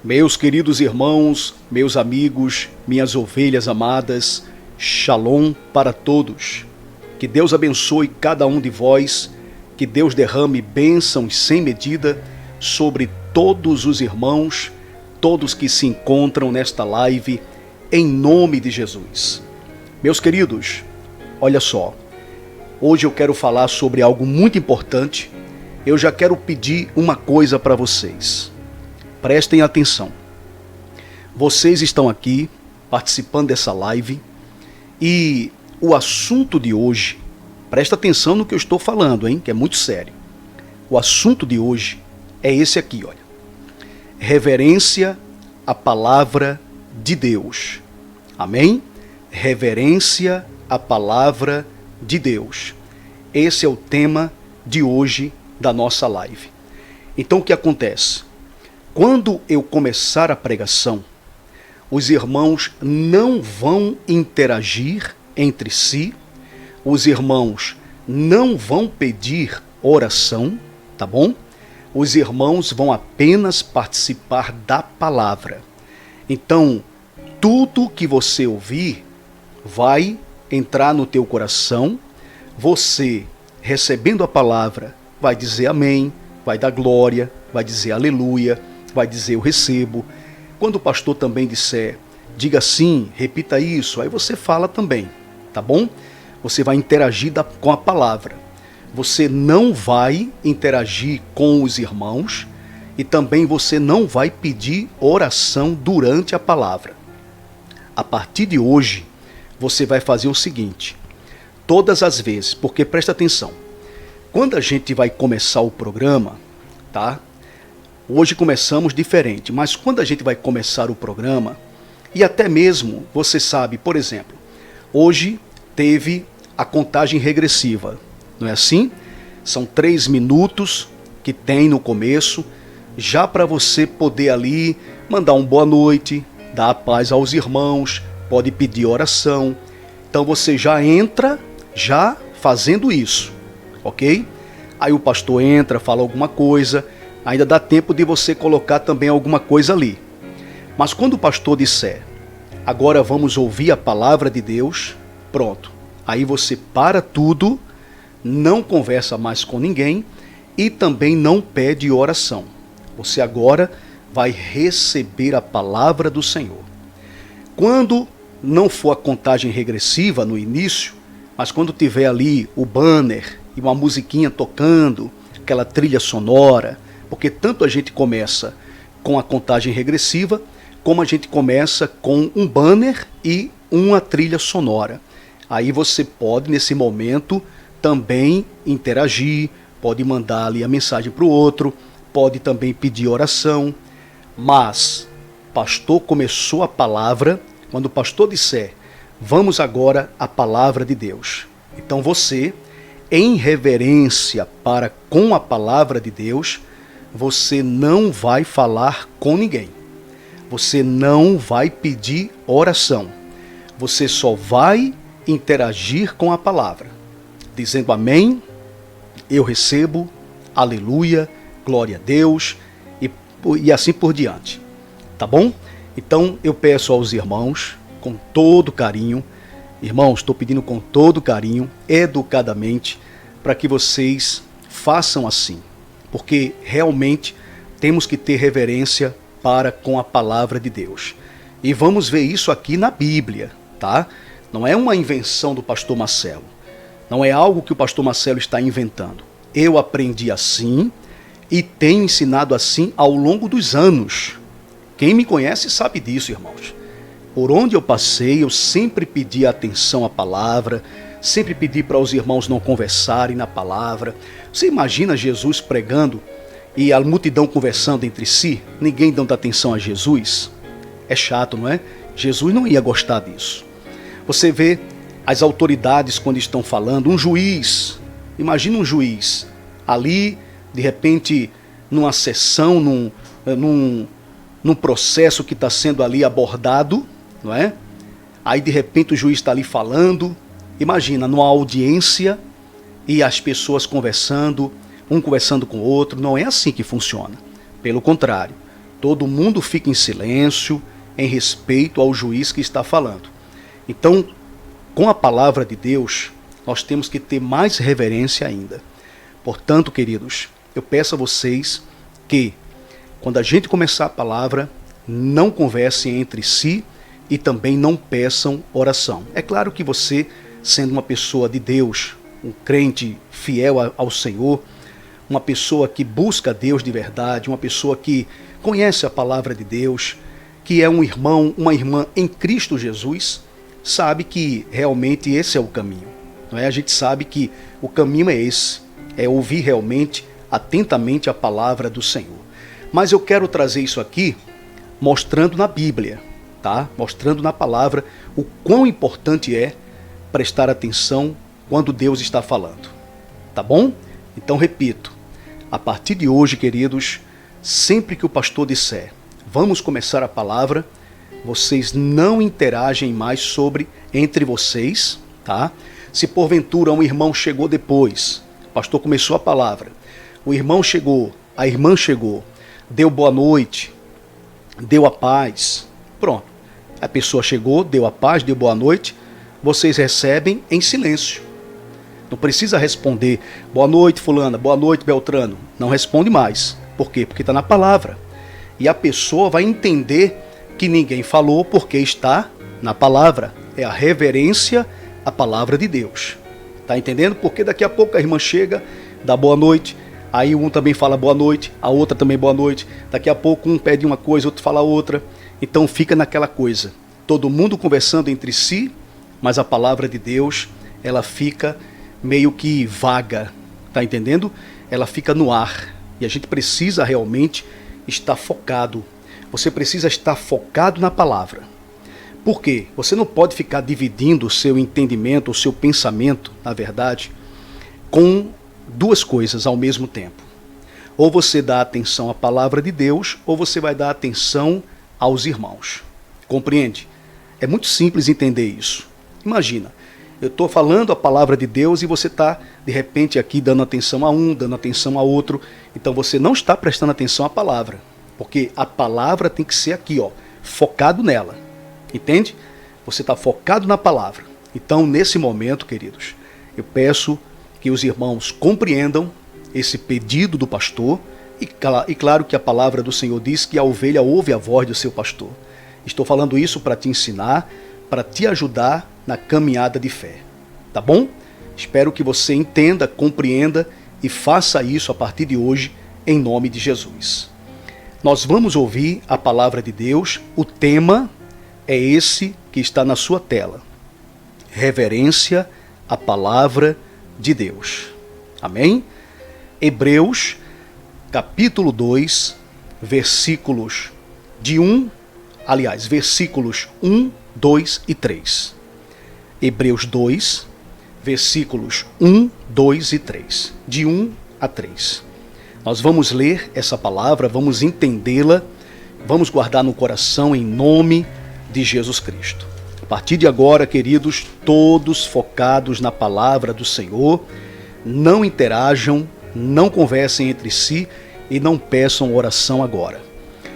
Meus queridos irmãos, meus amigos, minhas ovelhas amadas, Shalom para todos. Que Deus abençoe cada um de vós, que Deus derrame bênçãos sem medida sobre todos os irmãos, todos que se encontram nesta live, em nome de Jesus. Meus queridos, olha só, hoje eu quero falar sobre algo muito importante. Eu já quero pedir uma coisa para vocês. Prestem atenção. Vocês estão aqui participando dessa live e o assunto de hoje, presta atenção no que eu estou falando, hein, que é muito sério. O assunto de hoje é esse aqui, olha. Reverência à palavra de Deus. Amém? Reverência à palavra de Deus. Esse é o tema de hoje da nossa live. Então o que acontece? Quando eu começar a pregação, os irmãos não vão interagir entre si, os irmãos não vão pedir oração, tá bom? Os irmãos vão apenas participar da palavra. Então, tudo que você ouvir vai entrar no teu coração, você, recebendo a palavra, vai dizer amém, vai dar glória, vai dizer aleluia, vai dizer eu recebo. Quando o pastor também disser, diga sim, repita isso, aí você fala também, tá bom? Você vai interagir com a palavra. Você não vai interagir com os irmãos e também você não vai pedir oração durante a palavra. A partir de hoje, você vai fazer o seguinte, todas as vezes, porque presta atenção, quando a gente vai começar o programa, tá? Hoje começamos diferente, mas quando a gente vai começar o programa, e até mesmo, você sabe, por exemplo, hoje teve a contagem regressiva, não é assim? São 3 minutos que tem no começo, já para você poder ali mandar um boa noite, dar a paz aos irmãos, pode pedir oração. Então você já entra já fazendo isso, ok? Aí o pastor entra, fala alguma coisa, ainda dá tempo de você colocar também alguma coisa ali. Mas quando o pastor disser, agora vamos ouvir a palavra de Deus, pronto. Aí você para tudo, não conversa mais com ninguém e também não pede oração. Você agora vai receber a palavra do Senhor. Quando não for a contagem regressiva no início, mas quando tiver ali o banner e uma musiquinha tocando, aquela trilha sonora, porque tanto a gente começa com a contagem regressiva, como a gente começa com um banner e uma trilha sonora. Aí você pode, nesse momento, também interagir, pode mandar ali a mensagem para o outro, pode também pedir oração. Mas, pastor começou a palavra, quando o pastor disser, vamos agora à palavra de Deus. Então você, em reverência para com a palavra de Deus, você não vai falar com ninguém. Você não vai pedir oração. Você só vai interagir com a palavra, dizendo amém, eu recebo, aleluia, glória a Deus e assim por diante. Tá bom? Então eu peço aos irmãos, com todo carinho, irmãos, estou pedindo com todo carinho, educadamente, para que vocês façam assim. Porque realmente temos que ter reverência para com a palavra de Deus. E vamos ver isso aqui na Bíblia, tá? Não é uma invenção do pastor Marcelo. Não é algo que o pastor Marcelo está inventando. Eu aprendi assim e tenho ensinado assim ao longo dos anos. Quem me conhece sabe disso, irmãos. Por onde eu passei, eu sempre pedi atenção à palavra, sempre pedi para os irmãos não conversarem na palavra. Você imagina Jesus pregando e a multidão conversando entre si, ninguém dando atenção a Jesus? É chato, não é? Jesus não ia gostar disso. Você vê as autoridades quando estão falando, um juiz, imagina um juiz ali, de repente, numa sessão, num processo que está sendo ali abordado, não é? Aí de repente o juiz está ali falando, imagina, numa audiência e as pessoas conversando, um conversando com o outro, não é assim que funciona. Pelo contrário, Todo mundo fica em silêncio, em respeito ao juiz que está falando. Então, com a palavra de Deus, nós temos que ter mais reverência ainda. Portanto, queridos, eu peço a vocês que, quando a gente começar a palavra, não conversem entre si e também não peçam oração. É claro que você, sendo uma pessoa de Deus, um crente fiel ao Senhor, uma pessoa que busca Deus de verdade, uma pessoa que conhece a palavra de Deus, que é um irmão, uma irmã em Cristo Jesus, sabe que realmente esse é o caminho. Não é? A gente sabe que o caminho é esse, é ouvir realmente, atentamente a palavra do Senhor. Mas eu quero trazer isso aqui mostrando na Bíblia, tá? Mostrando na palavra o quão importante é prestar atenção quando Deus está falando. Tá bom? Então repito, a partir de hoje, queridos, sempre que o pastor disser, vamos começar a palavra, vocês não interagem mais sobre entre vocês, tá? Se porventura um irmão chegou depois, o pastor começou a palavra, o irmão chegou, a irmã chegou, deu boa noite, deu a paz, pronto. A pessoa chegou, deu a paz, deu boa noite, vocês recebem em silêncio. Não precisa responder, boa noite fulana, boa noite Beltrano. Não responde mais. Por quê? Porque está na palavra. E a pessoa vai entender que ninguém falou porque está na palavra. É a reverência à palavra de Deus. Está entendendo? Porque daqui a pouco a irmã chega, dá boa noite, aí um também fala boa noite, a outra também boa noite. Daqui a pouco um pede uma coisa, outro fala outra. Então fica naquela coisa. Todo mundo conversando entre si, mas a palavra de Deus, ela fica meio que vaga, tá entendendo? Ela fica no ar e a gente precisa realmente estar focado. Você precisa estar focado na palavra. Por quê? Você não pode ficar dividindo o seu entendimento, o seu pensamento, na verdade, com duas coisas ao mesmo tempo. Ou você dá atenção à palavra de Deus, ou você vai dar atenção aos irmãos. Compreende? É muito simples entender isso. Imagina, eu estou falando a palavra de Deus e você está, de repente, aqui dando atenção a um, dando atenção a outro. Então você não está prestando atenção à palavra. Porque a palavra tem que ser aqui, ó, focado nela. Entende? Você está focado na palavra. Então, nesse momento, queridos, eu peço que os irmãos compreendam esse pedido do pastor. E claro que a palavra do Senhor diz que a ovelha ouve a voz do seu pastor. Estou falando isso para te ensinar, para te ajudar na caminhada de fé, tá bom? Espero que você entenda, compreenda e faça isso a partir de hoje, em nome de Jesus. Nós vamos ouvir a palavra de Deus, o tema é esse que está na sua tela. Reverência à palavra de Deus. Amém? Hebreus, capítulo 2, versículos 1, 2 e 3. Hebreus 2, versículos 1, 2 e 3. De 1 a 3. Nós vamos ler essa palavra, vamos entendê-la, vamos guardar no coração em nome de Jesus Cristo. A partir de agora, queridos, todos focados na palavra do Senhor, não interajam, não conversem entre si e não peçam oração agora.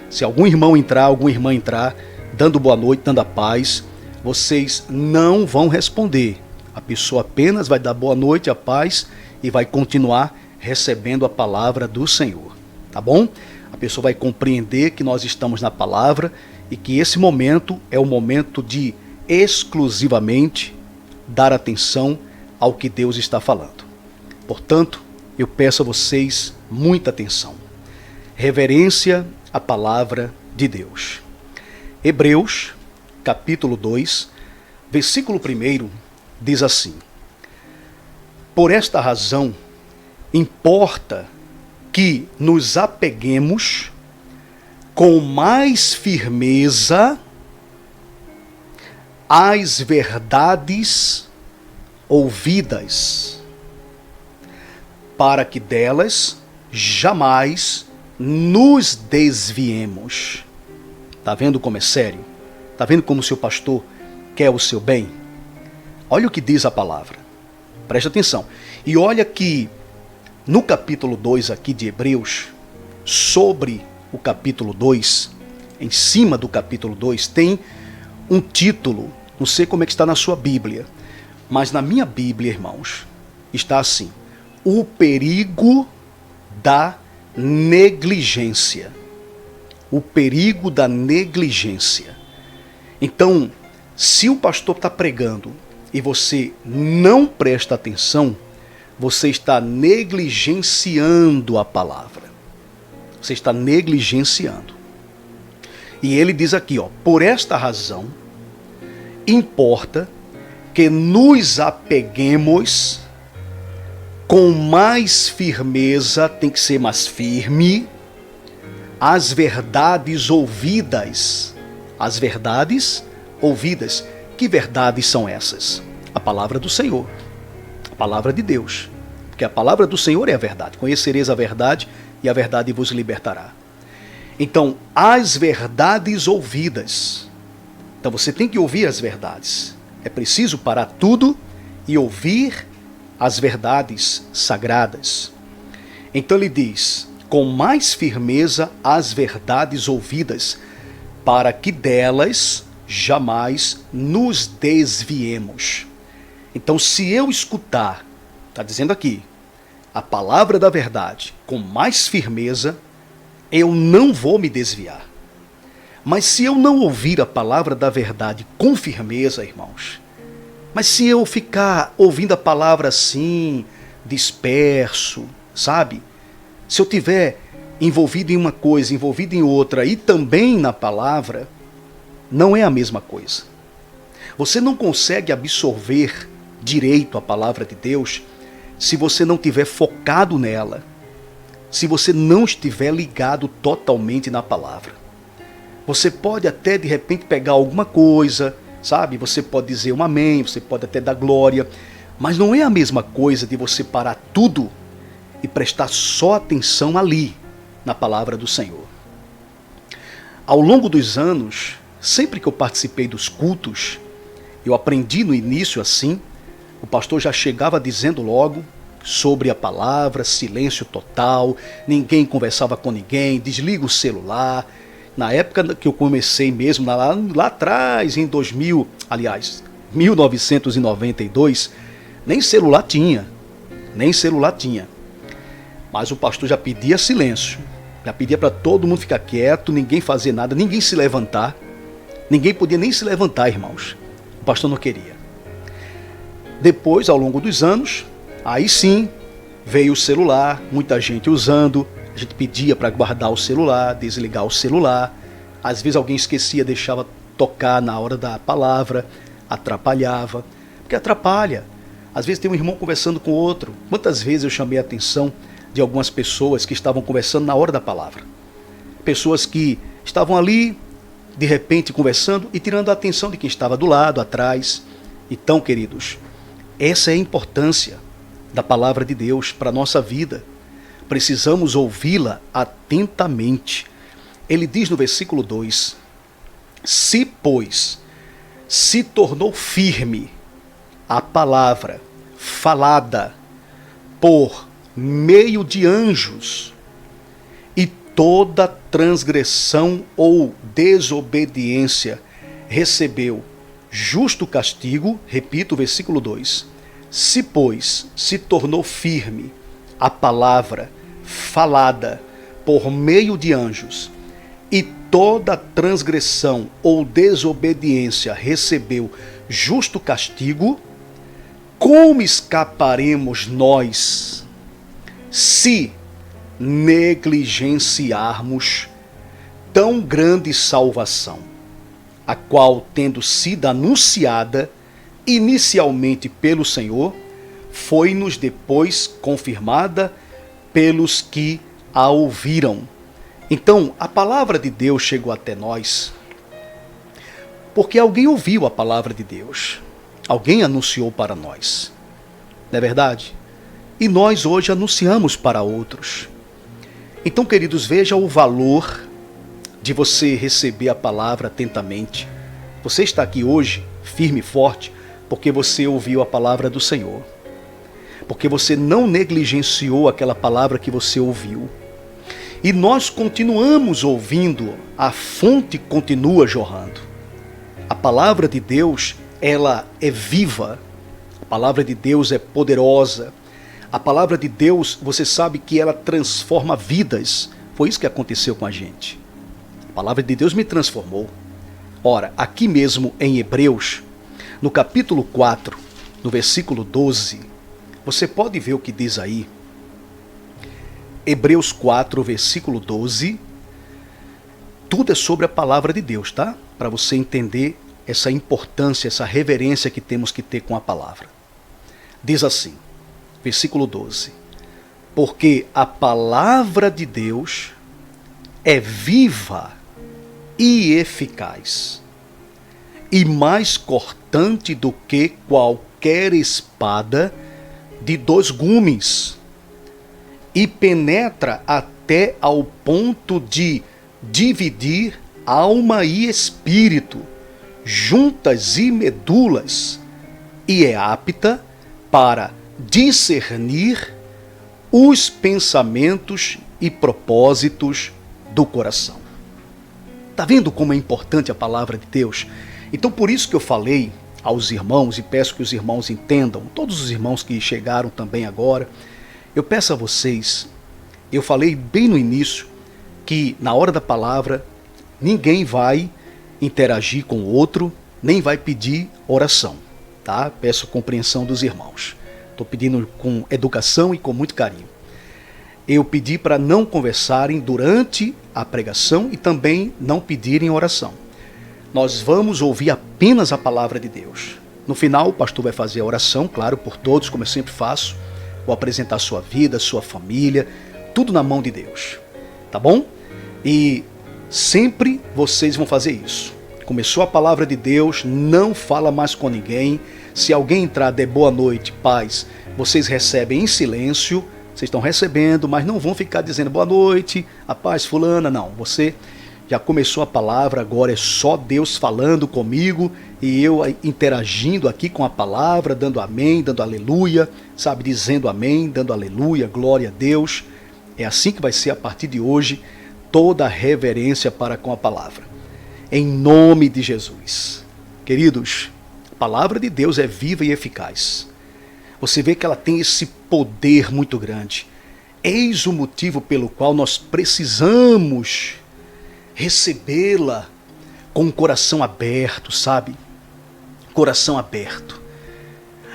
Se algum irmão entrar, alguma irmã entrar, dando boa noite, dando a paz, vocês não vão responder. A pessoa apenas vai dar boa noite, a paz, e vai continuar recebendo a palavra do Senhor. Tá bom? A pessoa vai compreender que nós estamos na palavra e que esse momento é o momento de exclusivamente dar atenção ao que Deus está falando. Portanto, eu peço a vocês muita atenção. Reverência à palavra de Deus. Hebreus, capítulo 2, versículo 1, diz assim: por esta razão, importa que nos apeguemos com mais firmeza às verdades ouvidas, para que delas jamais nos desviemos. Está vendo como é sério? Está vendo como o seu pastor quer o seu bem? Olha o que diz a palavra. Preste atenção. E olha que no capítulo 2 aqui de Hebreus, sobre o capítulo 2, em cima do capítulo 2, tem um título, não sei como é que está na sua Bíblia, mas na minha Bíblia, irmãos, está assim: o perigo da negligência. O perigo da negligência. Então, se o pastor está pregando e você não presta atenção, você está negligenciando a palavra. Você está negligenciando. E ele diz aqui, por esta razão, importa que nos apeguemos com mais firmeza, tem que ser mais firme, às verdades ouvidas. As verdades ouvidas. Que verdades são essas? A palavra do Senhor. A palavra de Deus. Porque a palavra do Senhor é a verdade. Conhecereis a verdade e a verdade vos libertará. Então, as verdades ouvidas. Então você tem que ouvir as verdades. É preciso parar tudo e ouvir as verdades sagradas. Então ele diz: com mais firmeza as verdades ouvidas, para que delas jamais nos desviemos. Então, se eu escutar, está dizendo aqui, a palavra da verdade com mais firmeza, eu não vou me desviar. Mas se eu não ouvir a palavra da verdade com firmeza, irmãos, mas se eu ficar ouvindo a palavra assim, disperso, sabe? Se eu tiver envolvido em uma coisa, envolvido em outra e também na palavra, não é a mesma coisa. Você não consegue absorver direito a palavra de Deus se você não estiver focado nela, se você não estiver ligado totalmente na palavra. Você pode até de repente pegar alguma coisa, sabe? Você pode dizer um amém, você pode até dar glória, mas não é a mesma coisa de você parar tudo e prestar só atenção ali, na palavra do Senhor. Ao longo dos anos, sempre que eu participei dos cultos, eu aprendi no início assim, o pastor já chegava dizendo logo sobre a palavra, silêncio total, ninguém conversava com ninguém, desliga o celular. Na época que eu comecei mesmo, lá atrás, em 1992, nem celular tinha. Mas o pastor já pedia silêncio, já pedia para todo mundo ficar quieto, ninguém fazer nada, ninguém se levantar. Ninguém podia nem se levantar, irmãos. O pastor não queria. Depois, ao longo dos anos, aí sim, veio o celular, muita gente usando. A gente pedia para guardar o celular, desligar o celular. Às vezes alguém esquecia, deixava tocar na hora da palavra, atrapalhava. Porque atrapalha. Às vezes tem um irmão conversando com outro. Quantas vezes eu chamei a atenção de algumas pessoas que estavam conversando na hora da palavra. Pessoas que estavam ali, de repente, conversando e tirando a atenção de quem estava do lado, atrás. Então, queridos, essa é a importância da palavra de Deus para a nossa vida. Precisamos ouvi-la atentamente. Ele diz no versículo 2, se, pois, se tornou firme a palavra falada por meio de anjos, e toda transgressão ou desobediência recebeu justo castigo, repito o versículo 2, se, pois, se tornou firme a palavra falada por meio de anjos, e toda transgressão ou desobediência recebeu justo castigo, como escaparemos nós se negligenciarmos tão grande salvação, a qual, tendo sido anunciada inicialmente pelo Senhor, foi-nos depois confirmada pelos que a ouviram. Então, a palavra de Deus chegou até nós porque alguém ouviu a palavra de Deus. Alguém anunciou para nós. Não é verdade? E nós hoje anunciamos para outros. Então, queridos, veja o valor de você receber a palavra atentamente. Você está aqui hoje, firme e forte, porque você ouviu a palavra do Senhor. Porque você não negligenciou aquela palavra que você ouviu. E nós continuamos ouvindo, a fonte continua jorrando. A palavra de Deus, ela é viva. A palavra de Deus é poderosa. A palavra de Deus, você sabe que ela transforma vidas. Foi isso que aconteceu com a gente. A palavra de Deus me transformou. Ora, aqui mesmo em Hebreus, no capítulo 4, no versículo 12, você pode ver o que diz aí. Hebreus 4, versículo 12. Tudo é sobre a palavra de Deus, tá? Para você entender essa importância, essa reverência que temos que ter com a palavra. Diz assim, versículo 12. Porque a palavra de Deus é viva e eficaz, e mais cortante do que qualquer espada de 2 gumes, e penetra até ao ponto de dividir alma e espírito, juntas e medulas, e é apta para discernir os pensamentos e propósitos do coração. Está vendo como é importante a palavra de Deus? Então por isso que eu falei aos irmãos, e peço que os irmãos entendam, todos os irmãos que chegaram também agora, eu peço a vocês, eu falei bem no início, que na hora da palavra, ninguém vai interagir com o outro, nem vai pedir oração, tá? Peço compreensão dos irmãos. Estou pedindo com educação e com muito carinho. Eu pedi para não conversarem durante a pregação e também não pedirem oração. Nós vamos ouvir apenas a palavra de Deus. No final, o pastor vai fazer a oração, claro, por todos, como eu sempre faço. Vou apresentar sua vida, sua família, tudo na mão de Deus. Tá bom? E sempre vocês vão fazer isso. Começou a palavra de Deus, não fala mais com ninguém. Se alguém entrar, dê boa noite, paz, vocês recebem em silêncio. Vocês estão recebendo, mas não vão ficar dizendo boa noite, a paz fulana, não. Você já começou a palavra, agora é só Deus falando comigo e eu interagindo aqui com a palavra, dando amém, dando aleluia, sabe, dizendo amém, dando aleluia, glória a Deus. É assim que vai ser a partir de hoje, toda a reverência para com a palavra. Em nome de Jesus. Queridos, a palavra de Deus é viva e eficaz. Você vê que ela tem esse poder muito grande. Eis o motivo pelo qual nós precisamos recebê-la com o coração aberto, sabe? Coração aberto.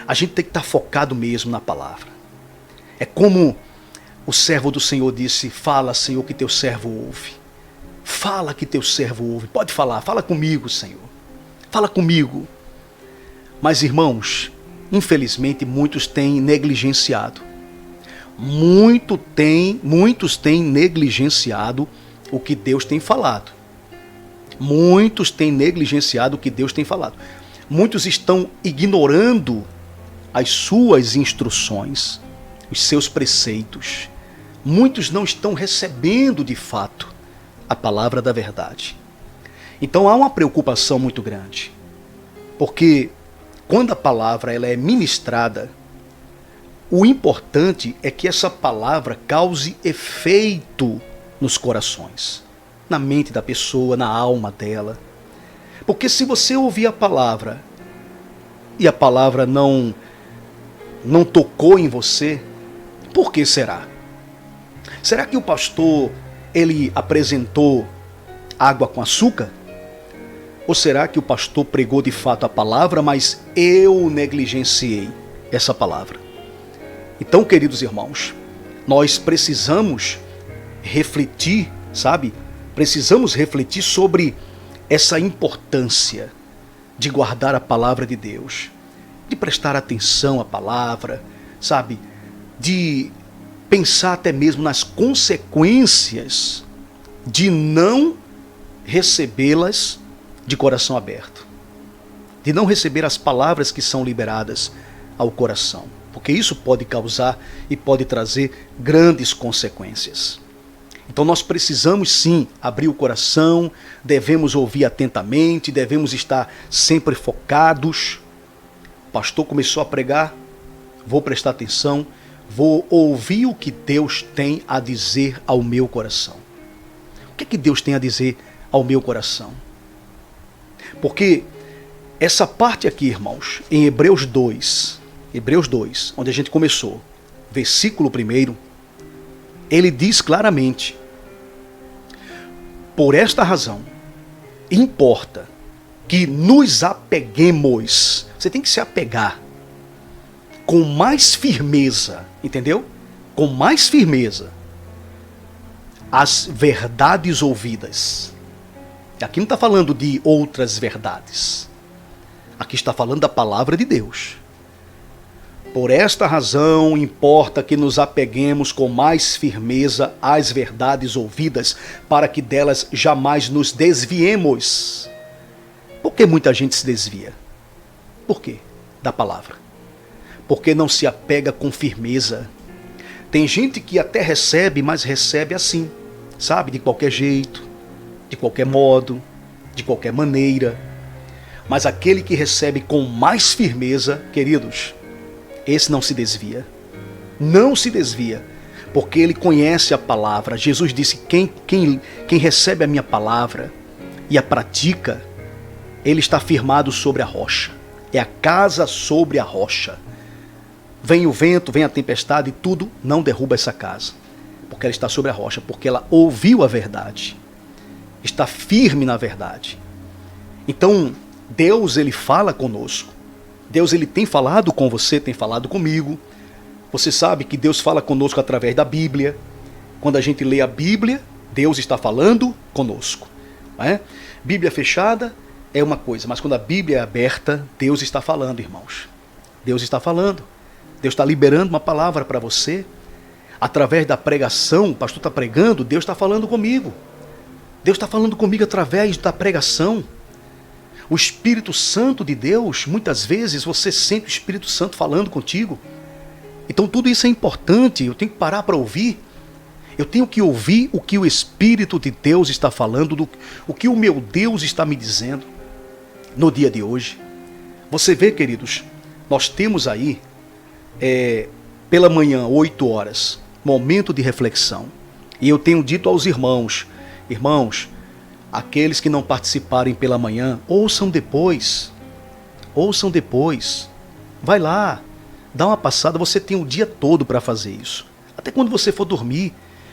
A gente tem que estar focado mesmo na palavra. É como o servo do Senhor disse, fala, Senhor, que teu servo ouve. Fala que teu servo ouve. Pode falar, fala comigo, Senhor. Fala comigo. Mas, irmãos, infelizmente, muitos têm negligenciado. Muitos têm negligenciado o que Deus tem falado. Muitos têm negligenciado o que Deus tem falado. Muitos estão ignorando as suas instruções, os seus preceitos. Muitos não estão recebendo de fato a palavra da verdade. Então há uma preocupação muito grande. Porque quando a palavra ela é ministrada, o importante é que essa palavra cause efeito nos corações, na mente da pessoa, na alma dela. Porque se você ouvir a palavra e a palavra não tocou em você, por que será? Será que o pastor ele apresentou água com açúcar? Ou será que o pastor pregou de fato a palavra, mas eu negligenciei essa palavra? Então, queridos irmãos, nós precisamos refletir, sabe? Precisamos refletir sobre essa importância de guardar a palavra de Deus, de prestar atenção à palavra, sabe? De pensar até mesmo nas consequências de não recebê-las de coração aberto, de não receber as palavras que são liberadas ao coração, porque isso pode causar e pode trazer grandes consequências. Então nós precisamos sim abrir o coração, devemos ouvir atentamente, devemos estar sempre focados. O pastor começou a pregar, vou prestar atenção, vou ouvir o que Deus tem a dizer ao meu coração. que é que Deus tem a dizer ao meu coração? Porque essa parte aqui, irmãos, em Hebreus 2, onde a gente começou, versículo 1, ele diz claramente: por esta razão, importa que nos apeguemos. Você tem que se apegar com mais firmeza, entendeu? Com mais firmeza às verdades ouvidas. Aqui não está falando de outras verdades. Aqui está falando da palavra de Deus. Por esta razão, importa que nos apeguemos com mais firmeza às verdades ouvidas, para que delas jamais nos desviemos. Por que muita gente se desvia? Por quê? Da palavra. Porque não se apega com firmeza. Tem gente que até recebe, mas recebe assim, sabe? De qualquer jeito, de qualquer modo, de qualquer maneira. Mas aquele que recebe com mais firmeza, queridos, esse não se desvia. Não se desvia. Porque ele conhece a palavra. Jesus disse: quem recebe a minha palavra e a pratica, ele está firmado sobre a rocha. É a casa sobre a rocha. Vem o vento, vem a tempestade e tudo não derruba essa casa. Porque ela está sobre a rocha. Porque ela ouviu a verdade. Está firme na verdade. Então, Deus, ele fala conosco. Deus, ele tem falado com você, tem falado comigo. Você sabe que Deus fala conosco através da Bíblia. Quando a gente lê a Bíblia, Deus está falando conosco. Não é? Bíblia fechada é uma coisa, mas quando a Bíblia é aberta, Deus está falando, irmãos. Deus está falando. Deus está liberando uma palavra para você. Através da pregação, o pastor está pregando, Deus está falando comigo. Deus está falando comigo através da pregação. O Espírito Santo de Deus, muitas vezes você sente o Espírito Santo falando contigo. Então tudo isso é importante, eu tenho que parar para ouvir. Eu tenho que ouvir o que o Espírito de Deus está falando, o que o meu Deus está me dizendo no dia de hoje. Você vê, queridos, nós temos aí, pela manhã, 8 horas, momento de reflexão. E eu tenho dito aos irmãos, aqueles que não participarem pela manhã, ouçam depois. Vai lá, dá uma passada, você tem o dia todo para fazer isso. Até quando você for dormir.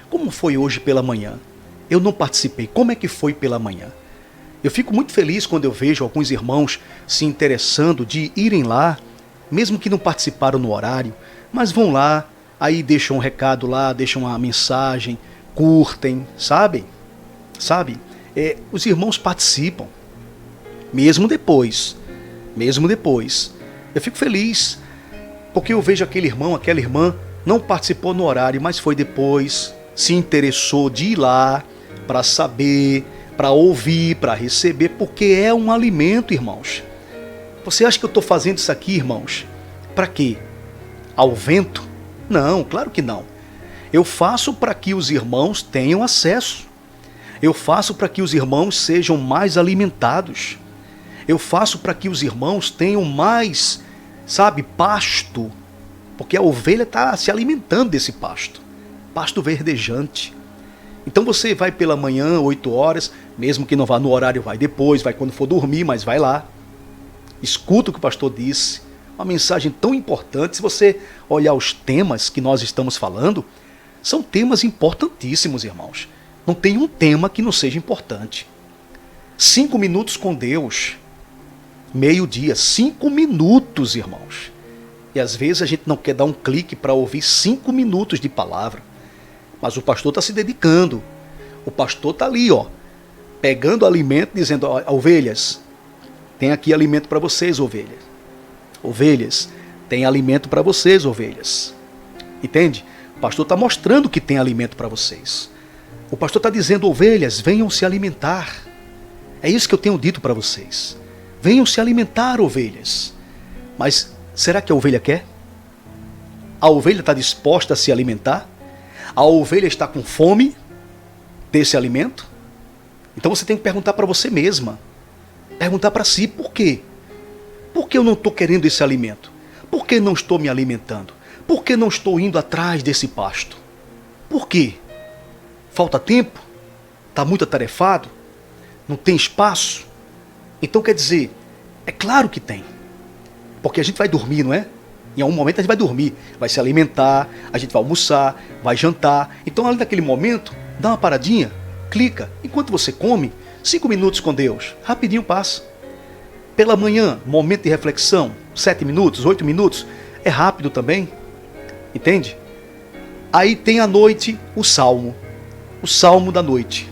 Como foi hoje pela manhã? Eu não participei. Como é que foi pela manhã? Eu fico muito feliz quando eu vejo alguns irmãos se interessando de irem lá, mesmo que não participaram no horário, mas vão lá, aí deixam um recado lá, deixam uma mensagem, curtem, sabe? Os irmãos participam, mesmo depois. Eu fico feliz, porque eu vejo aquele irmão, aquela irmã, não participou no horário, mas foi depois, se interessou de ir lá, para saber, para ouvir, para receber, porque é um alimento, irmãos. Você acha que eu estou fazendo isso aqui, irmãos? Para quê? Ao vento? Não, claro que não. Eu faço para que os irmãos tenham acesso. Eu faço para que os irmãos sejam mais alimentados. Eu faço para que os irmãos tenham mais, pasto. Porque a ovelha está se alimentando desse pasto. Pasto verdejante. Então você vai pela manhã, 8 horas, mesmo que não vá no horário, vai depois, vai quando for dormir, mas vai lá. Escuta o que o pastor disse. Uma mensagem tão importante. Se você olhar os temas que nós estamos falando, são temas importantíssimos, irmãos. Não tem um tema que não seja importante. 5 minutos com Deus. Meio-dia. 5 minutos, irmãos. E às vezes a gente não quer dar um clique para ouvir 5 minutos de palavra. Mas o pastor está se dedicando. O pastor está ali, pegando alimento, dizendo: ovelhas, tem aqui alimento para vocês, ovelhas. Ovelhas, tem alimento para vocês, ovelhas. Entende? O pastor está mostrando que tem alimento para vocês. O pastor está dizendo: ovelhas, venham se alimentar. É isso que eu tenho dito para vocês. Venham se alimentar, ovelhas. Mas será que a ovelha quer? A ovelha está disposta a se alimentar? A ovelha está com fome desse alimento? Então você tem que perguntar para você mesma. Perguntar para si: por quê? Por que eu não estou querendo esse alimento? Por que não estou me alimentando? Por que não estou indo atrás desse pasto? Por quê? Falta tempo? Está muito atarefado? Não tem espaço? Então quer dizer, é claro que tem. Porque a gente vai dormir, não é? Em algum momento a gente vai dormir, vai se alimentar, a gente vai almoçar, vai jantar. Então ali naquele momento, dá uma paradinha, clica. Enquanto você come, 5 minutos com Deus, rapidinho passa. Pela manhã, momento de reflexão, 7 minutos, 8 minutos, é rápido também. Entende? Aí tem à noite o salmo da noite.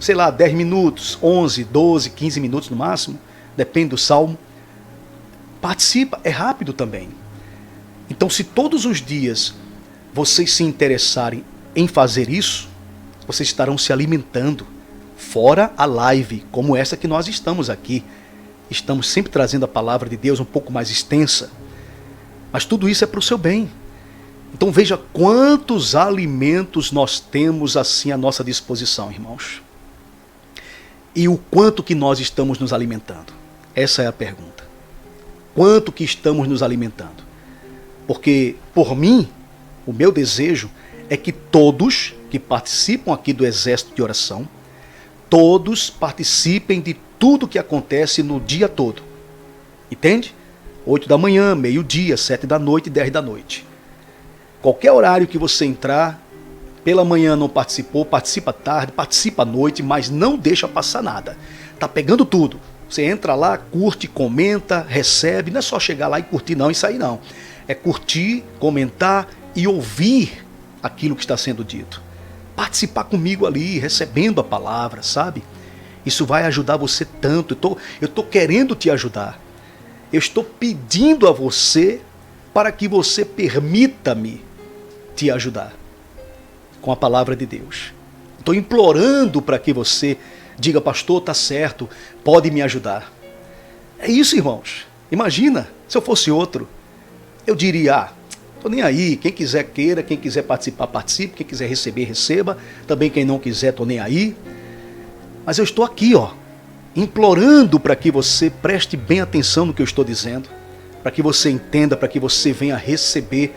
Sei lá, 10 minutos, 11, 12, 15 minutos no máximo, depende do salmo. Participa, é rápido também. Então, se todos os dias vocês se interessarem em fazer isso, vocês estarão se alimentando. Fora a live, como essa que nós estamos aqui. Estamos sempre trazendo a palavra de Deus um pouco mais extensa. Mas tudo isso é para o seu bem. Então veja quantos alimentos nós temos assim à nossa disposição, irmãos. E o quanto que nós estamos nos alimentando? Essa é a pergunta. Quanto que estamos nos alimentando? Porque, por mim, o meu desejo é que todos que participam aqui do exército de oração, todos participem de tudo que acontece no dia todo. Entende? 8 da manhã, meio-dia, 7 da noite, 10 da noite. Qualquer horário que você entrar, pela manhã não participou, participa tarde, participa à noite, mas não deixa passar nada. Tá pegando tudo. Você entra lá, curte, comenta, recebe. Não é só chegar lá e curtir não e sair não. É curtir, comentar e ouvir aquilo que está sendo dito. Participar comigo ali, recebendo a palavra, sabe? Isso vai ajudar você tanto. Eu estou querendo te ajudar. Eu estou pedindo a você para que você permita-me te ajudar com a palavra de Deus. Estou implorando para que você diga, pastor, está certo, pode me ajudar. É isso, irmãos. Imagina, se eu fosse outro, eu diria, estou nem aí, quem quiser queira, quem quiser participar, participe, quem quiser receber, receba, também quem não quiser, estou nem aí. Mas eu estou aqui, implorando para que você preste bem atenção no que eu estou dizendo, para que você entenda, para que você venha receber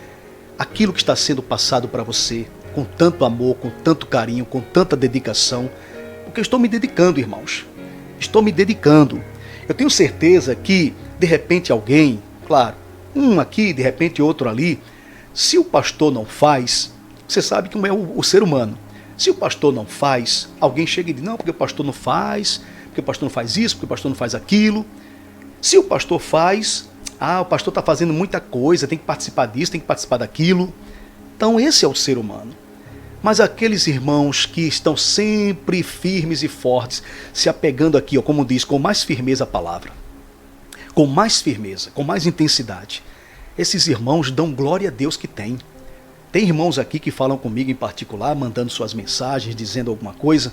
aquilo que está sendo passado para você, com tanto amor, com tanto carinho, com tanta dedicação, porque eu estou me dedicando, irmãos. Estou me dedicando. Eu tenho certeza que, de repente, alguém, claro, um aqui, de repente outro ali, se o pastor não faz, você sabe como é o ser humano. Se o pastor não faz, alguém chega e diz, não, porque o pastor não faz, porque o pastor não faz isso, porque o pastor não faz aquilo. Se o pastor faz, o pastor está fazendo muita coisa, tem que participar disso, tem que participar daquilo. Então esse é o ser humano. Mas aqueles irmãos que estão sempre firmes e fortes, se apegando aqui, como diz, com mais firmeza a palavra, com mais firmeza, com mais intensidade, esses irmãos dão glória a Deus que tem. Tem irmãos aqui que falam comigo em particular, mandando suas mensagens, dizendo alguma coisa,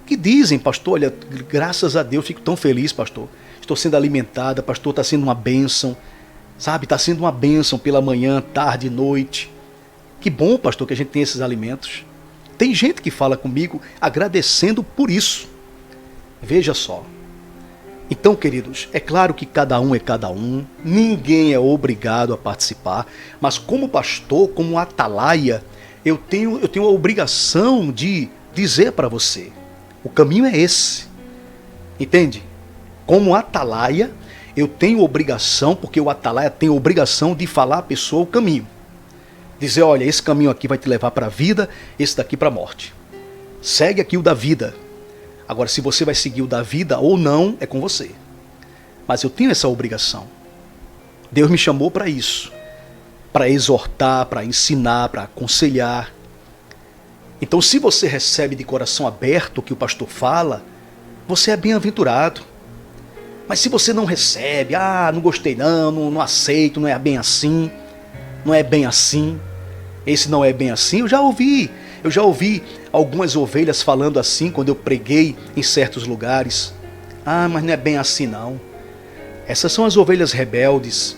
que dizem, pastor, olha, graças a Deus, fico tão feliz, pastor. Estou sendo alimentada, pastor, está sendo uma bênção, sabe? Está sendo uma bênção pela manhã, tarde, noite. Que bom, pastor, que a gente tem esses alimentos. Tem gente que fala comigo agradecendo por isso. Veja só. Então, queridos, é claro que cada um é cada um, ninguém é obrigado a participar, mas como pastor, como atalaia, eu tenho a obrigação de dizer para você, o caminho é esse. Entende? Como atalaia, eu tenho obrigação, porque o atalaia tem a obrigação de falar à pessoa o caminho. Dizer, olha, esse caminho aqui vai te levar para a vida, esse daqui para a morte. Segue aqui o da vida. Agora, se você vai seguir o da vida ou não, é com você. Mas eu tenho essa obrigação. Deus me chamou para isso. Para exortar, para ensinar, para aconselhar. Então, se você recebe de coração aberto o que o pastor fala, você é bem-aventurado. Mas se você não recebe, não gostei não aceito, não é bem assim, não é bem assim, esse não é bem assim, eu já ouvi algumas ovelhas falando assim quando eu preguei em certos lugares. Mas não é bem assim não. Essas são as ovelhas rebeldes.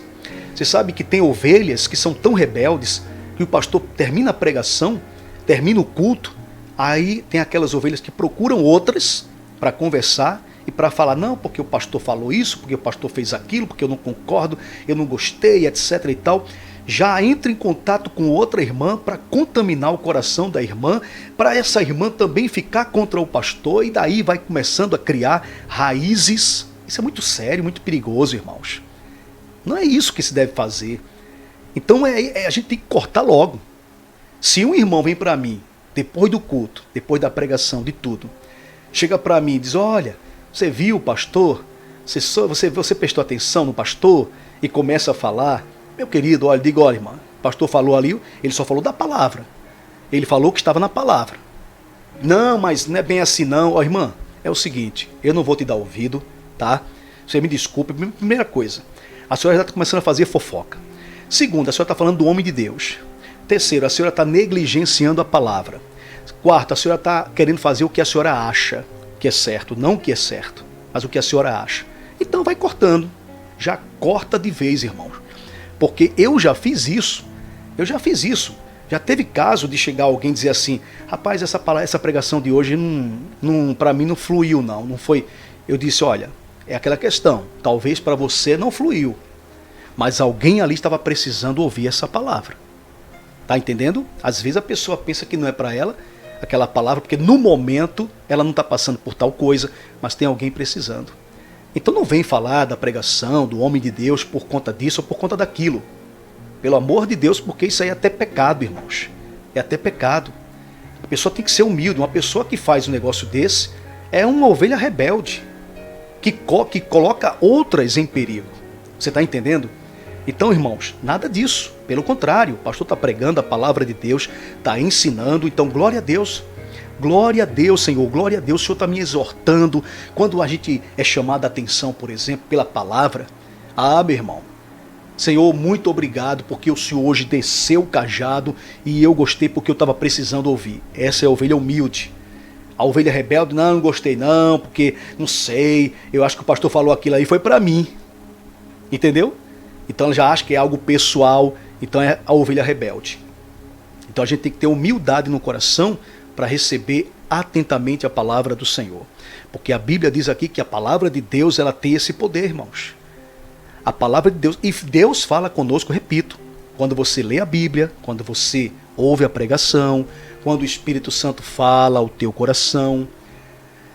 Você sabe que tem ovelhas que são tão rebeldes que o pastor termina a pregação, termina o culto, aí tem aquelas ovelhas que procuram outras para conversar e para falar, não, porque o pastor falou isso, porque o pastor fez aquilo, porque eu não concordo, eu não gostei, etc e tal. já entra em contato com outra irmã para contaminar o coração da irmã, para essa irmã também ficar contra o pastor, e daí vai começando a criar raízes. Isso é muito sério, muito perigoso, irmãos. Não é isso que se deve fazer. Então a gente tem que cortar logo. Se um irmão vem para mim, depois do culto, depois da pregação, de tudo, chega para mim e diz: olha, você viu o pastor? Você prestou atenção no pastor? E começa a falar. Meu querido, olha, diga: olha, irmã, o pastor falou ali, ele só falou da palavra. Ele falou que estava na palavra. Não, mas não é bem assim não. Ó, irmã, é o seguinte, eu não vou te dar ouvido, tá? Você me desculpe. Primeira coisa, a senhora já está começando a fazer fofoca. Segunda, a senhora está falando do homem de Deus. Terceiro, a senhora está negligenciando a palavra. Quarto, a senhora está querendo fazer o que a senhora acha que é certo. Não o que é certo, mas o que a senhora acha. Então vai cortando. Já corta de vez, irmãos. Porque eu já fiz isso. Já teve caso de chegar alguém e dizer assim: rapaz, essa pregação de hoje para mim não fluiu, não foi. Eu disse: olha, é aquela questão, talvez para você não fluiu, mas alguém ali estava precisando ouvir essa palavra. Tá entendendo? Às vezes a pessoa pensa que não é para ela aquela palavra, porque no momento ela não está passando por tal coisa, mas tem alguém precisando. Então não vem falar da pregação, do homem de Deus por conta disso ou por conta daquilo. Pelo amor de Deus, porque isso aí é até pecado, irmãos. É até pecado. A pessoa tem que ser humilde. Uma pessoa que faz um negócio desse é uma ovelha rebelde, que coloca outras em perigo. Você está entendendo? Então, irmãos, nada disso. Pelo contrário, o pastor está pregando a palavra de Deus, está ensinando. Então, glória a Deus. Glória a Deus, Senhor, glória a Deus. O Senhor está me exortando. Quando a gente é chamado a atenção, por exemplo, pela palavra, meu irmão, Senhor, muito obrigado, porque o Senhor hoje desceu o cajado e eu gostei porque eu estava precisando ouvir. Essa é a ovelha humilde. A ovelha rebelde: não gostei não, porque não sei, eu acho que o pastor falou aquilo aí, foi para mim. Entendeu? Então ela já acha que é algo pessoal, então é a ovelha rebelde. Então a gente tem que ter humildade no coração para receber atentamente a palavra do Senhor. Porque a Bíblia diz aqui que a palavra de Deus, ela tem esse poder, irmãos. A palavra de Deus, e Deus fala conosco, repito, quando você lê a Bíblia, quando você ouve a pregação, quando o Espírito Santo fala ao teu coração.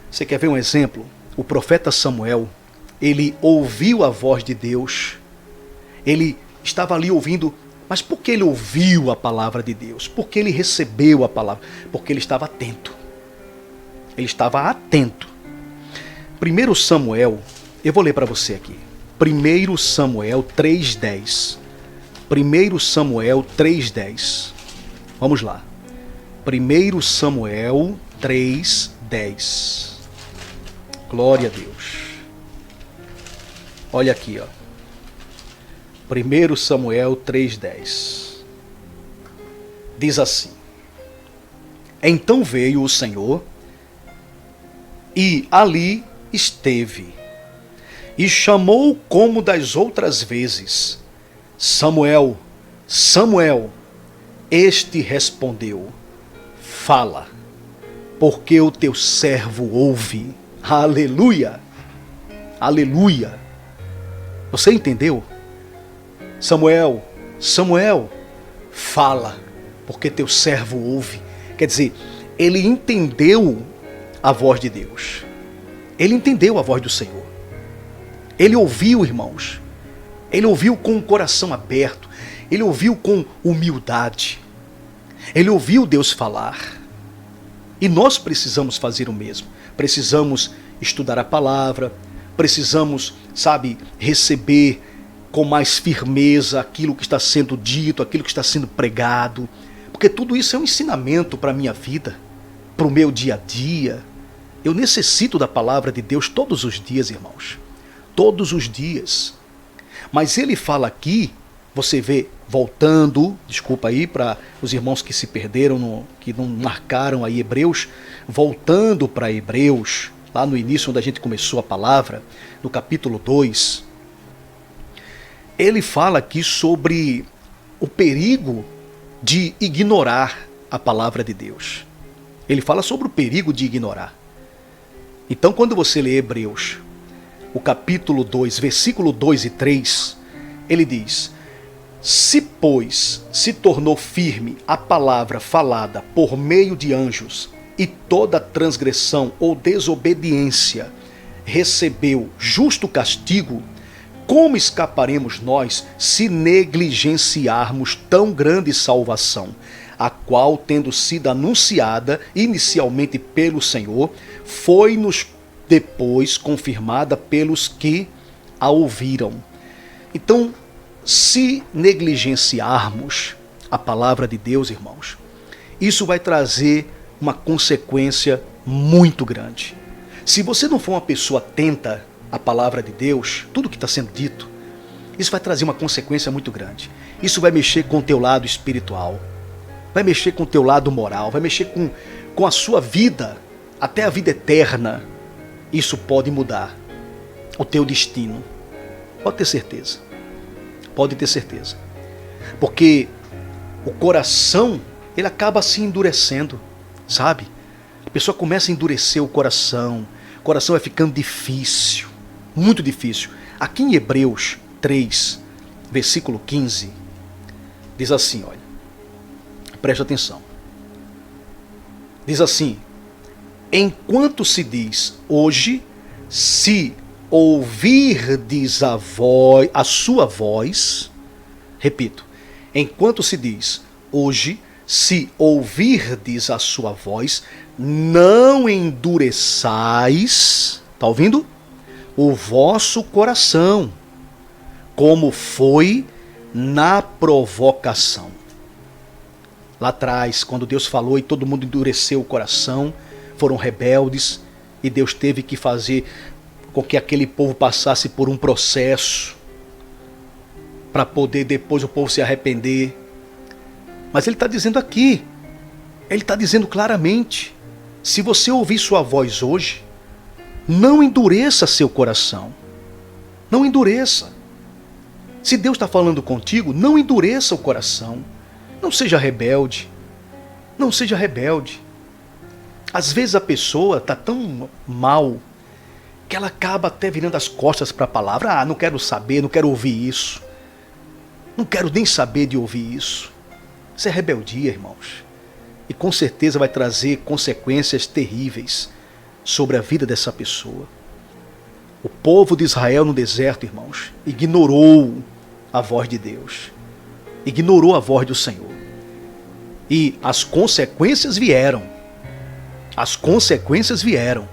Você quer ver um exemplo? O profeta Samuel, ele ouviu a voz de Deus, ele estava ali ouvindo. Mas por que ele ouviu a palavra de Deus? Por que ele recebeu a palavra? Porque ele estava atento. Ele estava atento. 1 Samuel, eu vou ler para você aqui. 1 Samuel 3:10. 1 Samuel 3:10. Vamos lá. 1 Samuel 3:10. Glória a Deus. Olha aqui, ó. 1 Samuel 3:10. Diz assim: então veio o Senhor e ali esteve, e chamou como das outras vezes: Samuel, Samuel. Este respondeu: fala, porque o teu servo ouve. Aleluia! Aleluia! Você entendeu? Samuel, Samuel, fala, porque teu servo ouve. Quer dizer, ele entendeu a voz de Deus. Ele entendeu a voz do Senhor. Ele ouviu, irmãos. Ele ouviu com o coração aberto. Ele ouviu com humildade. Ele ouviu Deus falar. E nós precisamos fazer o mesmo. Precisamos estudar a palavra. Precisamos, receber com mais firmeza aquilo que está sendo dito, aquilo que está sendo pregado. Porque tudo isso é um ensinamento para a minha vida, para o meu dia a dia. Eu necessito da palavra de Deus todos os dias, irmãos. Todos os dias. Mas ele fala aqui, você vê, voltando, desculpa aí para os irmãos que se perderam, que não marcaram aí Hebreus, voltando para Hebreus, lá no início onde a gente começou a palavra, no capítulo 2, ele fala aqui sobre o perigo de ignorar a palavra de Deus. Ele fala sobre o perigo de ignorar. Então, quando você lê Hebreus, o capítulo 2, versículo 2 e 3, ele diz: Se, pois, se tornou firme a palavra falada por meio de anjos, e toda transgressão ou desobediência recebeu justo castigo, como escaparemos nós se negligenciarmos tão grande salvação, a qual, tendo sido anunciada inicialmente pelo Senhor, foi-nos depois confirmada pelos que a ouviram? Então, se negligenciarmos a palavra de Deus, irmãos, isso vai trazer uma consequência muito grande. Se você não for uma pessoa atenta à palavra de Deus, tudo que está sendo dito, isso vai trazer uma consequência muito grande. Isso vai mexer com o teu lado espiritual, vai mexer com o teu lado moral, vai mexer com a sua vida, até a vida eterna. Isso pode mudar o teu destino. Pode ter certeza. Pode ter certeza. Porque o coração, ele acaba se endurecendo, sabe? A pessoa começa a endurecer o coração vai ficando difícil, muito difícil. Aqui em Hebreus 3, versículo 15, diz assim, olha, preste atenção. Diz assim: enquanto se diz hoje, se ouvirdes a sua voz, repito, enquanto se diz hoje, se ouvirdes a sua voz, não endureçais, está ouvindo? O vosso coração, como foi na provocação. Lá atrás, quando Deus falou e todo mundo endureceu o coração, foram rebeldes, e Deus teve que fazer com que aquele povo passasse por um processo para poder depois o povo se arrepender. Mas ele está dizendo aqui, ele está dizendo claramente, se você ouvir sua voz hoje, não endureça seu coração. Não endureça. Se Deus está falando contigo, não endureça o coração. Não seja rebelde. Não seja rebelde. Às vezes a pessoa está tão mal que ela acaba até virando as costas para a palavra. Ah, não quero saber, não quero ouvir isso. Não quero nem saber de ouvir isso. Isso é rebeldia, irmãos. E com certeza vai trazer consequências terríveis sobre a vida dessa pessoa. O povo de Israel no deserto, irmãos, ignorou a voz de Deus. Ignorou a voz do Senhor. E as consequências vieram. As consequências vieram.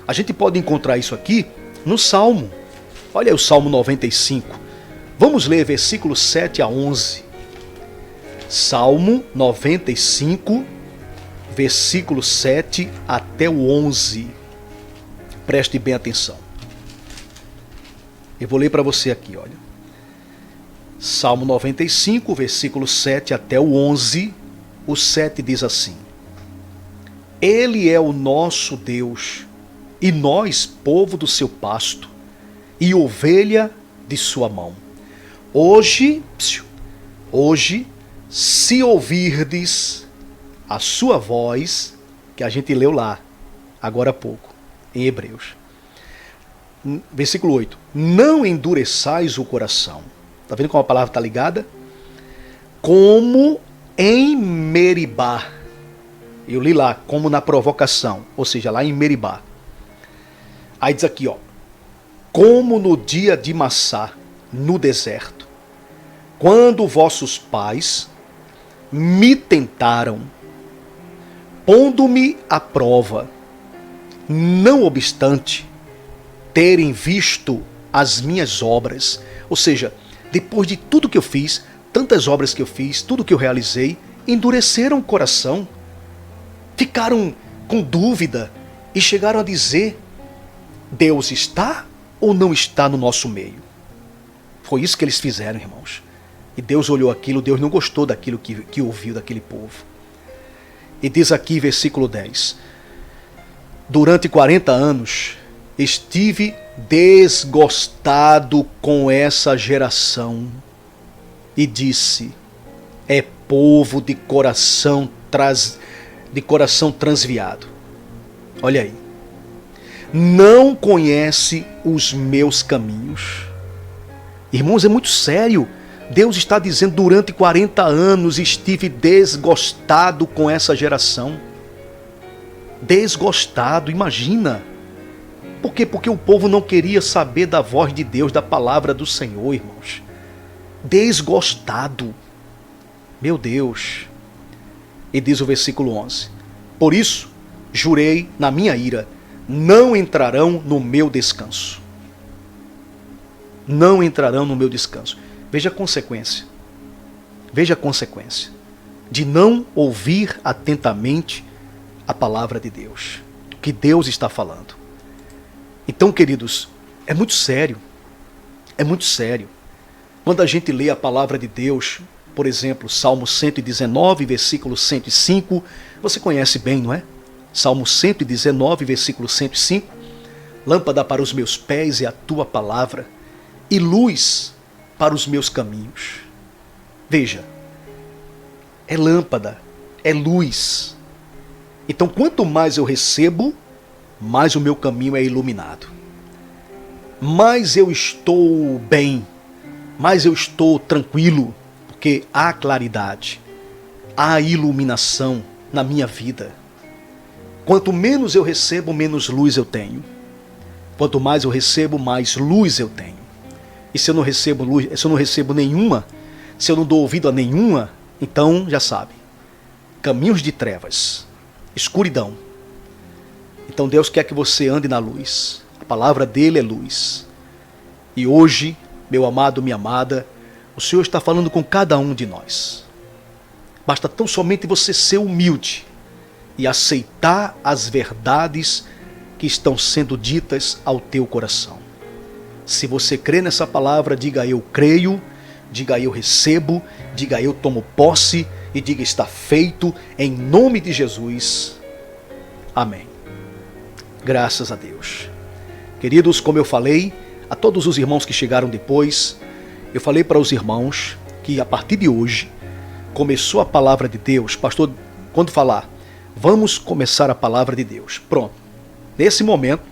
A gente pode encontrar isso aqui no Salmo. Olha aí o Salmo 95. Vamos ler versículos 7 a 11. Salmo 95, versículo 7 até o 11. Preste bem atenção. Eu vou ler para você aqui, olha. Salmo 95, versículo 7 até o 11. O 7 diz assim: Ele é o nosso Deus, e nós, povo do seu pasto, e ovelha de sua mão. Hoje, se ouvirdes a sua voz, que a gente leu lá, agora há pouco, em Hebreus. Versículo 8. Não endureçais o coração. Está vendo como a palavra está ligada? Como em Meribá. Eu li lá, como na provocação, ou seja, lá em Meribá. Aí diz aqui, ó, como no dia de Massá, no deserto, quando vossos pais me tentaram, pondo-me à prova, não obstante terem visto as minhas obras. Ou seja, depois de tudo que eu fiz, tantas obras que eu fiz, tudo que eu realizei, endureceram o coração, ficaram com dúvida e chegaram a dizer: Deus está ou não está no nosso meio? Foi isso que eles fizeram, irmãos. E Deus olhou aquilo, Deus não gostou daquilo que ouviu daquele povo. E diz aqui, versículo 10: Durante 40 anos estive desgostado com essa geração e disse: é povo de coração transviado. Olha aí. Não conhece os meus caminhos. Irmãos, é muito sério Deus está dizendo, durante 40 anos estive desgostado com essa geração. Desgostado, imagina. Por quê? Porque o povo não queria saber da voz de Deus, da palavra do Senhor, irmãos. Desgostado. Meu Deus. E diz o versículo 11: por isso, jurei na minha ira, não entrarão no meu descanso. Não entrarão no meu descanso. Veja a consequência. Veja a consequência de não ouvir atentamente a palavra de Deus. O que Deus está falando. Então, queridos, é muito sério. É muito sério. Quando a gente lê a palavra de Deus, por exemplo, Salmo 119, versículo 105, você conhece bem, não é? Salmo 119, versículo 105. Lâmpada para os meus pés é a tua palavra, e luz para os meus caminhos. Veja, é lâmpada, é luz. Então, quanto mais eu recebo, mais o meu caminho é iluminado. Mais eu estou bem, mais eu estou tranquilo, porque há claridade, há iluminação na minha vida. Quanto menos eu recebo, menos luz eu tenho. Quanto mais eu recebo, mais luz eu tenho. E se eu não recebo luz, se eu não recebo nenhuma, se eu não dou ouvido a nenhuma, então já sabe, caminhos de trevas, escuridão. Então Deus quer que você ande na luz. A palavra dele é luz. E hoje, meu amado, minha amada, o Senhor está falando com cada um de nós. Basta tão somente você ser humilde e aceitar as verdades que estão sendo ditas ao teu coração. Se você crê nessa palavra, diga eu creio, diga eu recebo, diga eu tomo posse e diga está feito em nome de Jesus. Amém. Graças a Deus. Queridos, como eu falei, a todos os irmãos que chegaram depois, eu falei para os irmãos que a partir de hoje começou a palavra de Deus. Pastor, quando falar, vamos começar a palavra de Deus. Pronto. Nesse momento,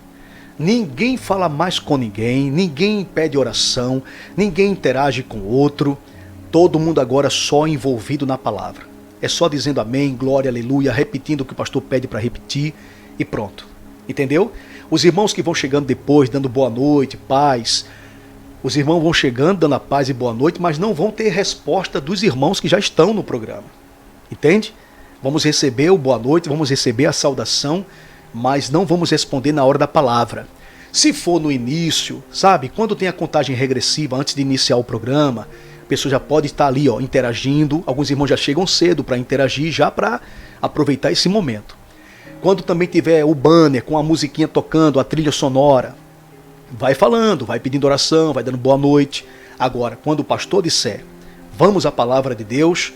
ninguém fala mais com ninguém, ninguém pede oração, ninguém interage com o outro. Todo mundo agora só envolvido na palavra. É só dizendo amém, glória, aleluia, repetindo o que o pastor pede para repetir e pronto. Entendeu? Os irmãos que vão chegando depois, dando boa noite, paz. Os irmãos vão chegando, dando a paz e boa noite, mas não vão ter resposta dos irmãos que já estão no programa. Entende? Vamos receber o boa noite, vamos receber a saudação, mas não vamos responder na hora da palavra. Se for no início, sabe? Quando tem a contagem regressiva, antes de iniciar o programa, a pessoa já pode estar ali, interagindo. Alguns irmãos já chegam cedo para interagir, já para aproveitar esse momento. Quando também tiver o banner com a musiquinha tocando, a trilha sonora, vai falando, vai pedindo oração, vai dando boa noite. Agora, quando o pastor disser, vamos à palavra de Deus,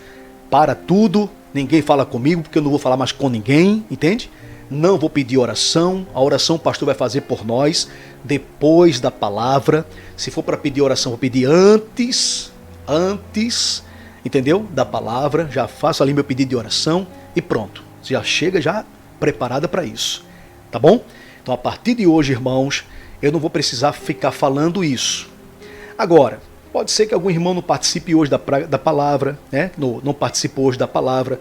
para tudo, ninguém fala comigo, porque eu não vou falar mais com ninguém, entende? Não vou pedir oração, a oração o pastor vai fazer por nós, depois da palavra. Se for para pedir oração, vou pedir antes, entendeu? Da palavra, já faço ali meu pedido de oração e pronto. Já chega já preparada para isso, tá bom? Então a partir de hoje, irmãos, eu não vou precisar ficar falando isso. Agora, pode ser que algum irmão não participe hoje da palavra, né? Não participou hoje da palavra.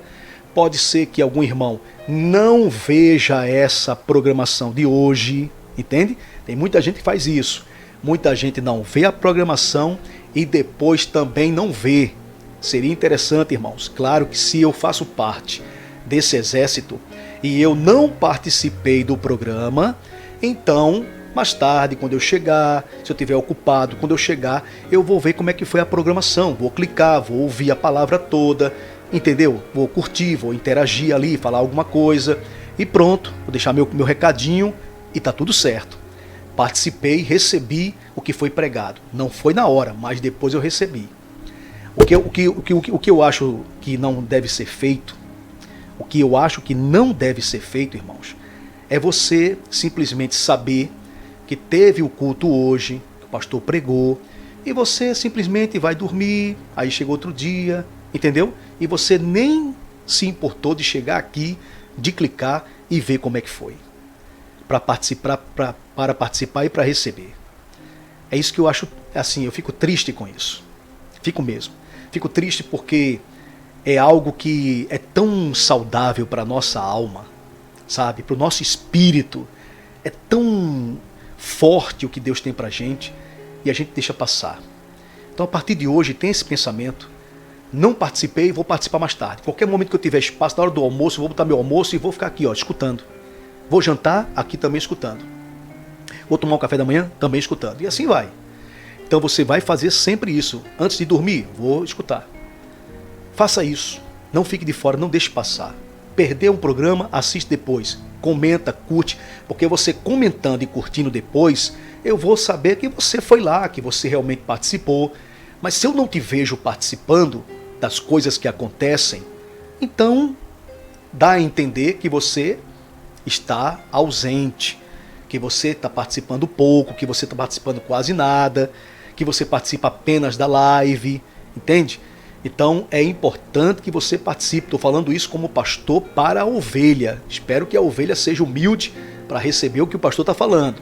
Pode ser que algum irmão não veja essa programação de hoje, entende? Tem muita gente que faz isso. Muita gente não vê a programação e depois também não vê. Seria interessante, irmãos, claro que se eu faço parte desse exército e eu não participei do programa, então, mais tarde, quando eu chegar, se eu estiver ocupado, quando eu chegar, eu vou ver como é que foi a programação, vou clicar, vou ouvir a palavra toda, entendeu? Vou curtir, vou interagir ali, falar alguma coisa e pronto, vou deixar meu recadinho e tá tudo certo. Participei, recebi o que foi pregado. Não foi na hora, mas depois eu recebi. O que eu acho que não deve ser feito, o que eu acho que não deve ser feito, irmãos, é você simplesmente saber que teve o culto hoje, que o pastor pregou, e você simplesmente vai dormir, aí chega outro dia, entendeu? E você nem se importou de chegar aqui, de clicar e ver como é que foi. Para participar e para receber. É isso que eu acho, assim, eu fico triste com isso. Fico mesmo. Fico triste porque é algo que é tão saudável para a nossa alma, sabe? Para o nosso espírito. É tão forte o que Deus tem para a gente e a gente deixa passar. Então, a partir de hoje, tem esse pensamento. Não participei, vou participar mais tarde. Qualquer momento que eu tiver espaço, na hora do almoço, eu vou botar meu almoço e vou ficar aqui, escutando. Vou jantar, aqui também escutando. Vou tomar um café da manhã, também escutando. E assim vai. Então você vai fazer sempre isso. Antes de dormir, vou escutar. Faça isso. Não fique de fora, não deixe passar. Perdeu um programa, assiste depois. Comenta, curte. Porque você comentando e curtindo depois, eu vou saber que você foi lá, que você realmente participou. Mas se eu não te vejo participando das coisas que acontecem, então dá a entender que você está ausente, que você está participando pouco, que você está participando quase nada, que você participa apenas da live, entende? Então é importante que você participe. Estou falando isso como pastor para a ovelha. Espero que a ovelha seja humilde para receber o que o pastor está falando.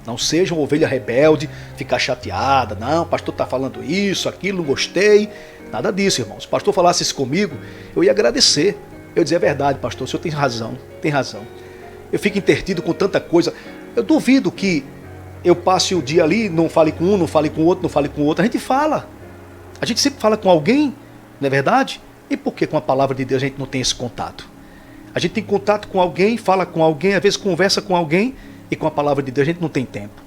Não seja uma ovelha rebelde, ficar chateada. Não, o pastor está falando isso, aquilo, não gostei. Nada disso, irmãos. Se o pastor falasse isso comigo, eu ia agradecer. Eu ia dizer, é verdade, pastor, o senhor tem razão, tem razão. Eu fico intertido com tanta coisa. Eu duvido que eu passe o dia ali, não fale com um, não fale com o outro, não fale com o outro. A gente fala. A gente sempre fala com alguém, não é verdade? E por que com a palavra de Deus a gente não tem esse contato? A gente tem contato com alguém, fala com alguém, às vezes conversa com alguém, e com a palavra de Deus a gente não tem tempo.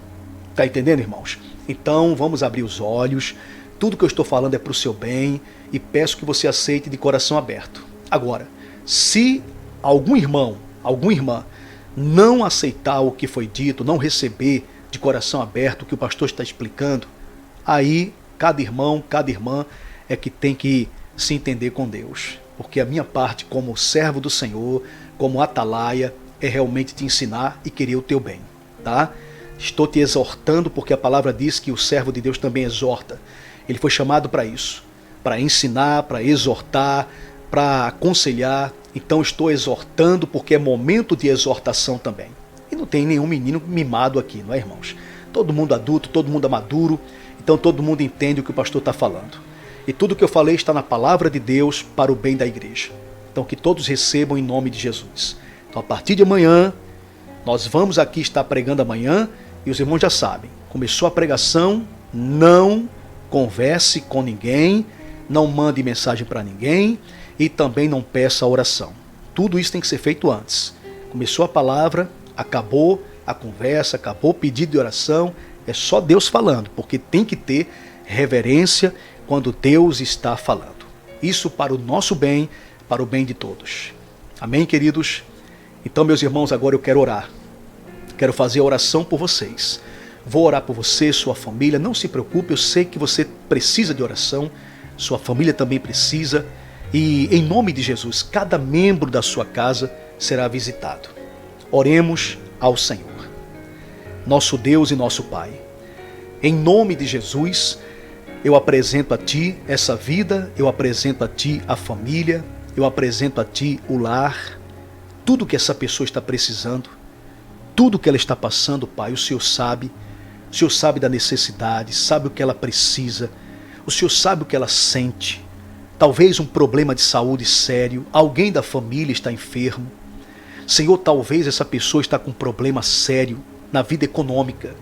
Está entendendo, irmãos? Então vamos abrir os olhos. Tudo que eu estou falando é para o seu bem e peço que você aceite de coração aberto. Agora, se algum irmão, alguma irmã não aceitar o que foi dito, não receber de coração aberto o que o pastor está explicando, aí cada irmão, cada irmã é que tem que se entender com Deus. Porque a minha parte como servo do Senhor, como atalaia, é realmente te ensinar e querer o teu bem, tá? Estou te exortando porque a palavra diz que o servo de Deus também exorta. Ele foi chamado para isso, para ensinar, para exortar, para aconselhar. Então estou exortando porque é momento de exortação também. E não tem nenhum menino mimado aqui, não é, irmãos? Todo mundo adulto, todo mundo maduro, então todo mundo entende o que o pastor está falando. E tudo que eu falei está na palavra de Deus para o bem da igreja. Então que todos recebam em nome de Jesus. Então, a partir de amanhã, nós vamos aqui estar pregando amanhã e os irmãos já sabem. Começou a pregação, não converse com ninguém, não mande mensagem para ninguém e também não peça oração. Tudo isso tem que ser feito antes. Começou a palavra, acabou a conversa, acabou o pedido de oração, é só Deus falando, porque tem que ter reverência quando Deus está falando. Isso para o nosso bem, para o bem de todos. Amém, queridos? Então, meus irmãos, agora eu quero orar. Quero fazer a oração por vocês. Vou orar por você, sua família. Não se preocupe, eu sei que você precisa de oração. Sua família também precisa. E, em nome de Jesus, cada membro da sua casa será visitado. Oremos ao Senhor. Nosso Deus e nosso Pai. Em nome de Jesus, eu apresento a Ti essa vida, eu apresento a Ti a família, eu apresento a Ti o lar. Tudo que essa pessoa está precisando, tudo que ela está passando, Pai, o Senhor sabe da necessidade, sabe o que ela precisa, o Senhor sabe o que ela sente. Talvez um problema de saúde sério, alguém da família está enfermo. Senhor, talvez essa pessoa está com um problema sério na vida econômica,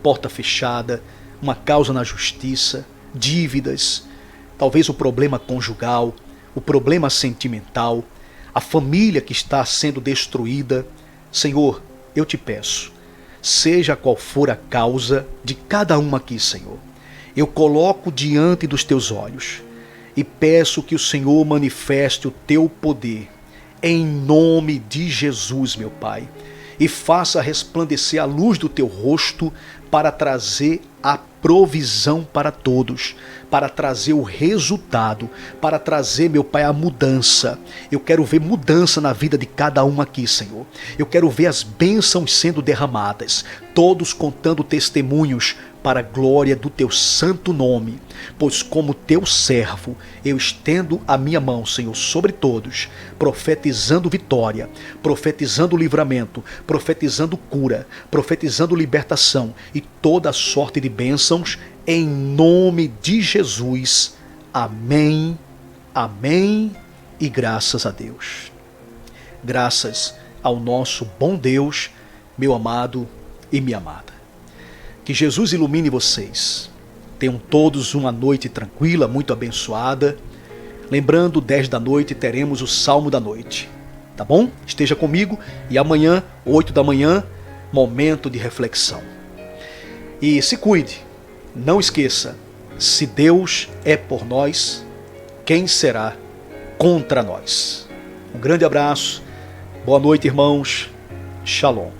porta fechada, uma causa na justiça, dívidas, talvez o problema conjugal, o problema sentimental, a família que está sendo destruída. Senhor, eu te peço, seja qual for a causa de cada uma aqui, Senhor, eu coloco diante dos teus olhos e peço que o Senhor manifeste o teu poder em nome de Jesus, meu Pai, e faça resplandecer a luz do teu rosto para trazer a provisão para todos, para trazer o resultado, para trazer, meu Pai, a mudança. Eu quero ver mudança na vida de cada um aqui, Senhor. Eu quero ver as bênçãos sendo derramadas, todos contando testemunhos para a glória do teu santo nome. Pois como teu servo, eu estendo a minha mão, Senhor, sobre todos, profetizando vitória, profetizando livramento, profetizando cura, profetizando libertação e toda sorte de bênçãos, em nome de Jesus. Amém, amém e graças a Deus. Graças ao nosso bom Deus, meu amado e minha amada. Que Jesus ilumine vocês. Tenham todos uma noite tranquila, muito abençoada. Lembrando, 10 da noite teremos o Salmo da Noite. Tá bom? Esteja comigo e amanhã, 8 da manhã, momento de reflexão. E se cuide. Não esqueça, se Deus é por nós, quem será contra nós? Um grande abraço. Boa noite, irmãos. Shalom.